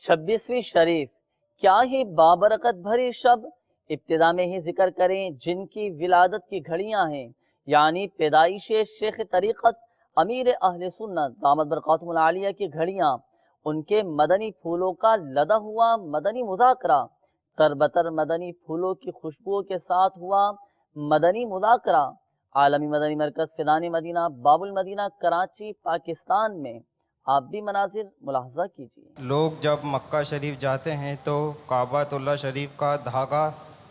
26वीं शरीफ क्या ही बाबरकत भरी शब। इब्तिदा में ही जिक्र करें जिनकी विलादत की घड़ियां हैं, यानी पैदाइश शेख तरीक़त अमीर अहले सुन्नत दामत बरकातुहुल आलिया की घड़ियां, उनके मदनी फूलों का लदा हुआ मदनी मुज़ाकरा, तरबतर मदनी फूलों की खुशबुओं के साथ हुआ मदनी मुज़ाकरा। आलमी मदनी मरकज़ फ़िदान मदीना बाबुल मदीना कराची पाकिस्तान में आप भी मनाजिर मुलाहजा कीजिए। लोग जब मक्का शरीफ जाते हैं तो काबातुल्लाह शरीफ का धागा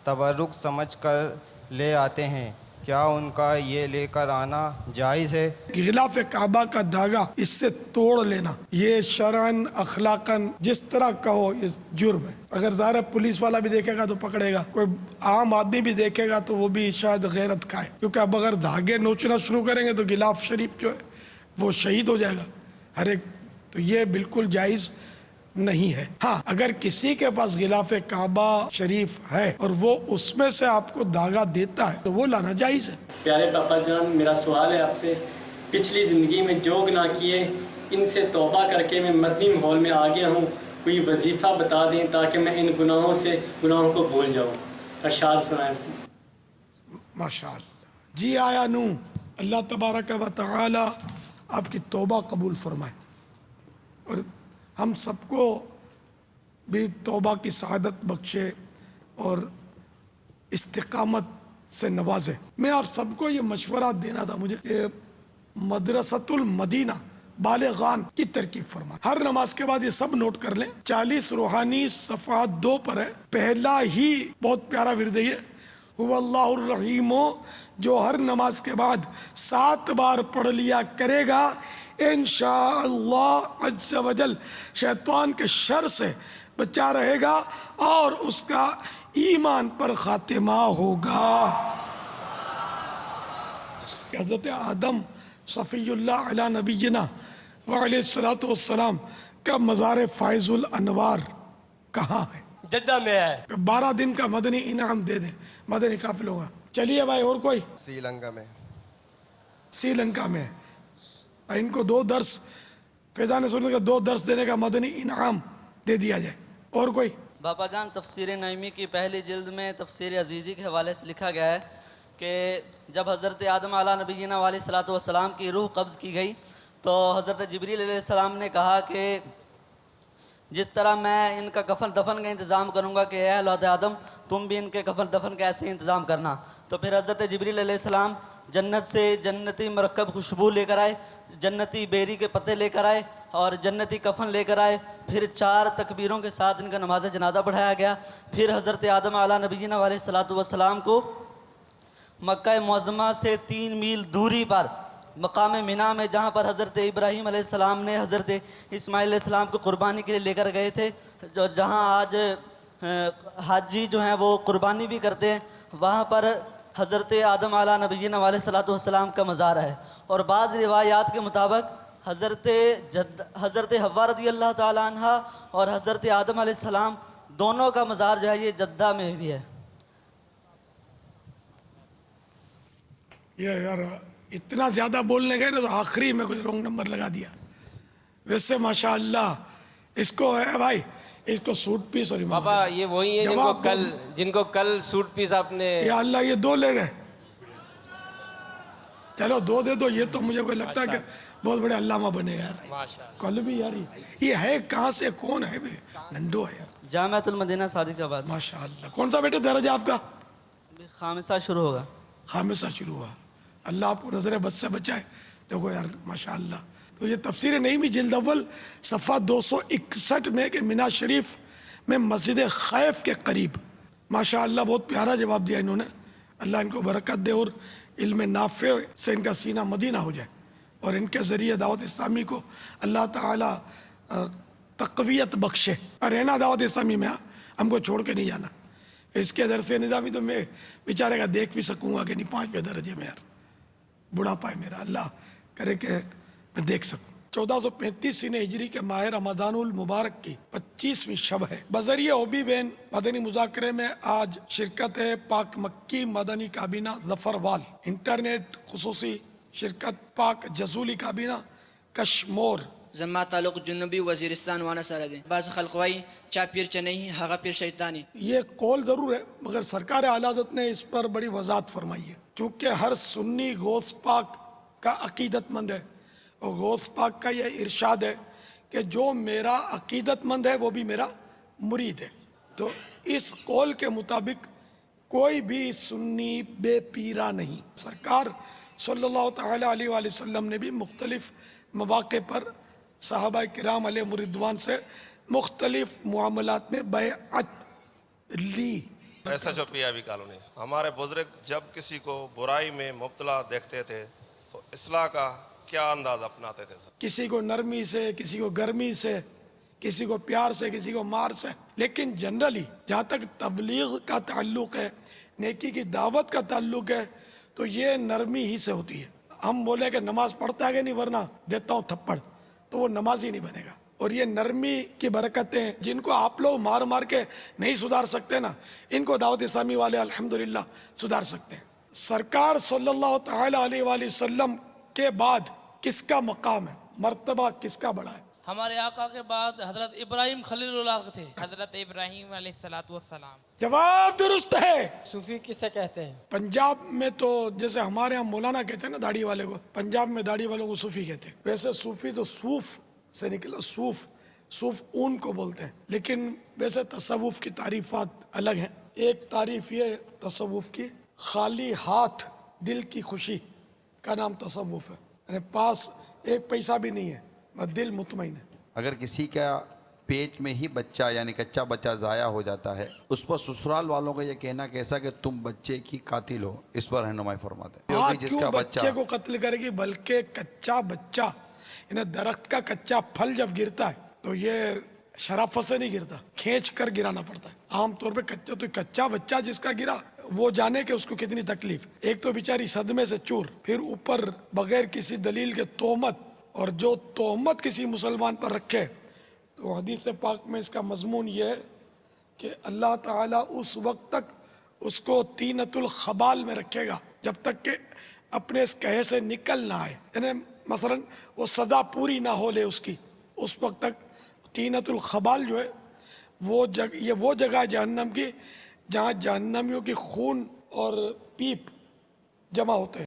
तबरुक समझ कर ले आते हैं, क्या उनका ये लेकर आना जायज़ है? गिलाफ काबा का धागा इससे तोड़ लेना ये शरअन अखलाकन जिस तरह कहो ये जुर्म है। अगर ज़ाहिर पुलिस वाला भी देखेगा तो पकड़ेगा, कोई आम आदमी भी देखेगा तो वो भी शायद गैरत खाए, क्योंकि अब अगर धागे नोचना शुरू करेंगे तो गिलाफ शरीफ जो है वो शहीद हो जाएगा हर एक। तो ये बिल्कुल जायज़ नहीं है। हाँ, अगर किसी के पास गिलाफ काबा शरीफ है और वो उसमें से आपको धागा देता है तो वो लाना जायज़ है। प्यारे पापा जान, मेरा सवाल है आपसे, पिछली ज़िंदगी में जो गुनाह किए इनसे तौबा करके मैं मदनी माहौल में आ गया हूँ, कोई वजीफ़ा बता दें ताकि मैं इन गुनाहों को भूल जाऊँ। अरशाद फरमाएं। माशाअल्लाह जी आया नू, अल्लाह तबारक व तआला आपकी तौबा कबूल फरमाए और हम सबको भी तौबा की सआदत बख्शे और इस्तिकामत से नवाजे। मैं आप सबको ये मशवरा देना था मुझे कि मदरसतुल मदीना बालिगान की तरकीब फरमा। हर नमाज के बाद ये सब नोट कर लें। 40 रूहानी सफ़ा 2 पर है। पहला ही बहुत प्यारा विरद है, हुवल्लाहुर रहीमो, जो हर नमाज के बाद 7 बार पढ़ लिया करेगा इंशाअल्लाह अज़्ज़ वजल शैतान के शर से बचा रहेगा और उसका ईमान पर खातिमा होगा। हज़रत आदम सफ़ीउल्लाह अला नबीना व अलैहिस्सलातु वस्सलाम का मज़ार फ़ाइज़ुल अनवार कहाँ है? जद्दा में है। 12 दिन का मदनी इनाम दे दें मदनी काफिलों का। चलिए भाई, और कोई? श्रीलंका में। श्रीलंका में इनको 2 दर्स फैज़ान सुन्नत का 2 दर्स देने का मदनी इनाम दे दिया जाए। और कोई? बाबा जान, तफसीर नईमी की पहली जिल्द में तफसीर अजीज़ी के हवाले से लिखा गया है कि जब हज़रत आदम अला नबीना अलैहिस्सलातु वस्सलाम की रूह कब्ज़ की गई तो हज़रत जिब्रील अलैहिस्सलाम ने कहा कि जिस तरह मैं इनका कफन दफन का इंतज़ाम करूँगा कि ऐ औलाद आदम तुम भी इनके कफन दफन का ऐसे इंतज़ाम करना। तो फिर हज़रत जिब्रील अलैहिस्सलाम जन्नत से जन्नती मरकब खुशबू लेकर आए, जन्नती बेरी के पत्ते लेकर आए और जन्नती कफन लेकर आए। फिर 4 तकबीरों के साथ इनका नमाज जनाजा पढ़ाया गया। फिर हज़रत आदम अला नबीना अलैहिस्सलातु वस्सलाम को मक्का मुअज़्ज़मा से 3 मील दूरी पर मकाम मिना में, जहाँ पर हज़रत इब्राहीम अलैहिस्सलाम ने हज़रत इस्माइल अलैहिस्सलाम को कुर्बानी के लिए लेकर गए थे, जो जहाँ आज हाजी जो हैं वो कुर्बानी भी करते हैं, वहाँ पर हज़रत आदम अला नबीना अलैहिस्सलातु वस्सलाम का मज़ार है। और बाज़ रिवायात के मुताबिक हज़रत हव्वा रज़ियल्लाहु ताला अन्हा और हज़रत आदम अलैहिस्सलाम दोनों का मज़ार जो है ये जद्दा में भी है। ये यार इतना ज़्यादा बोलने गए ना तो आखिरी में कोई रॉन्ग नंबर लगा दिया। वैसे माशाअल्लाह इसको है भाई, इसको सूट पीस और बाबा ये वही है जिनको कल सूट पीस आपने। या अल्लाह ये 2 ले गए। चलो 2 दे दो। ये तो मुझे कोई लगता है कि बहुत बड़े अल्लामा बने यार। कल भी यार ये है कहाँ से, कौन है बे? नंदो है यार। जामिअतुल मदीना सादिकाबाद। माशाअल्लाह। कौन सा बेटे दर्जा आपका? खामिसा शुरू होगा। खामिसा शुरू हुआ। अल्लाह आपको नजर बस से बचाए। देखो यार माशाअल्लाह। तो ये तफसीर नईमी जिल्द अव्वल सफ़ा 261 में कि मिना शरीफ में मस्जिद खैफ के करीब। माशाअल्लाह बहुत प्यारा जवाब दिया इन्होंने। अल्लाह इनको बरकत दे और इल्म नाफ़े से इनका सीना मदीना हो जाए और इनके ज़रिए दावत इस्लामी को अल्लाह ताला तक़वियत बख्शे। और रहना दावत इस्लामी में, हमको छोड़ के नहीं जाना। इसके दरसे निज़ामी तो मैं बेचारे का देख भी सकूँगा कि नहीं 5वें दर्जे में यार, बुढ़ापा है मेरा, अल्लाह करे कि मैं देख सकूँ। 1435 हिजरी के माह रमज़ानुल मुबारक की 25वीं शब है। बज़रिया ओबी बैन मदनी मुज़ाकरे में आज शिरकत है पाक मक्की मदनी काबीना ज़फ़रवाल। इंटरनेट खुसूसी शिरकत पाक जसूली काबीना कश्मोर زما تعلق جنوبی وزیرستان وانه سره دی. بعض خلق وایي چا پیر چې نه وي هغه پیر شیطانی. یہ قول ضرور ہے مگر سرکار اعلی حضرت نے اس پر بڑی وضاحت فرمائی ہے. چونکہ ہر سنی غوث پاک کا عقیدت مند ہے اور غوث پاک کا یہ ارشاد ہے کہ جو میرا عقیدت مند ہے وہ بھی میرا مرید ہے. تو اس قول کے مطابق کوئی بھی سنی بے پیرا نہیں. سرکار صلی اللہ تعالی علیہ وآلہ وسلم نے بھی مختلف مواقع پر صحابہ کرام علیہ رضوان سے مختلف معاملات میں بیعت لی. ایسا جو پی آئی کالونی ہمارے بزرگ جب کسی کو برائی میں مبتلا دیکھتے تھے تو اصلاح کا کیا انداز اپناتے تھے؟ کسی کو نرمی سے، کسی کو گرمی سے، کسی کو پیار سے، کسی کو مار سے. لیکن جنرلی جہاں تک تبلیغ کا تعلق ہے، نیکی کی دعوت کا تعلق ہے، تو یہ نرمی ہی سے ہوتی ہے. ہم بولے کہ نماز پڑھتا ہے کہ نہیں ورنہ دیتا ہوں تھپڑ، تو وہ نماز ہی نہیں بنے گا. اور یہ نرمی کی برکتیں جن کو آپ لوگ مار مار کے نہیں سدھار سکتے نا، ان کو دعوت اسلامی والے الحمدللہ سدھار سکتے ہیں. سرکار صلی اللہ تعالی علیہ وآلہ وسلم کے بعد کس کا مقام ہے، مرتبہ کس کا بڑا ہے؟ ہمارے آقا کے بعد حضرت ابراہیم خلیل اللہ تھے. حضرت ابراہیم علیہ السلام. جواب درست ہے. صوفی کسے کہتے ہیں؟ پنجاب میں تو جیسے ہمارے ہاں مولانا کہتے ہیں نا داڑھی والے کو، پنجاب میں داڑھی والوں کو صوفی کہتے ہیں. ویسے صوفی تو صوف سے نکلا، صوف اون کو بولتے ہیں. لیکن ویسے تصوف کی تعریفات الگ ہیں. ایک تعریف یہ تصوف کی، خالی ہاتھ دل کی خوشی کا نام تصوف ہے. یعنی پاس ایک پیسہ بھی نہیں ہے، بس دل مطمئن ہے. اگر کسی کا پیٹ میں ہی بچہ یعنی کچا بچہ ضائع ہو جاتا ہے، اس پر سسرال والوں کا یہ کہنا کیسا کہ تم بچے کی قاتل ہو، اس پر رہنمائی فرماتے ہیں. ہاں، جس کیوں کا بچے کو قتل کرے گی؟ بلکہ کچا بچہ، یعنی درخت کا کچا پھل جب گرتا ہے تو یہ شرافت سے نہیں گرتا، کھینچ کر گرانا پڑتا ہے. عام طور پہ کچا بچہ جس کا گرا وہ جانے کہ اس کو کتنی تکلیف. ایک تو بیچاری صدمے سے چور، پھر اوپر بغیر کسی دلیل کے تہمت، اور جو تہمت کسی مسلمان پر رکھے. تو حدیث پاک میں اس کا مضمون یہ ہے کہ اللہ تعالیٰ اس وقت تک اس کو طینۃ الخبال میں رکھے گا جب تک کہ اپنے اس کہے سے نکل نہ آئے. یعنی مثلا وہ سزا پوری نہ ہو لے اس کی، اس وقت تک طینۃ الخبال جو ہے وہ جگہ جہنم کی جہاں جہنمیوں کی خون اور پیپ جمع ہوتے ہیں.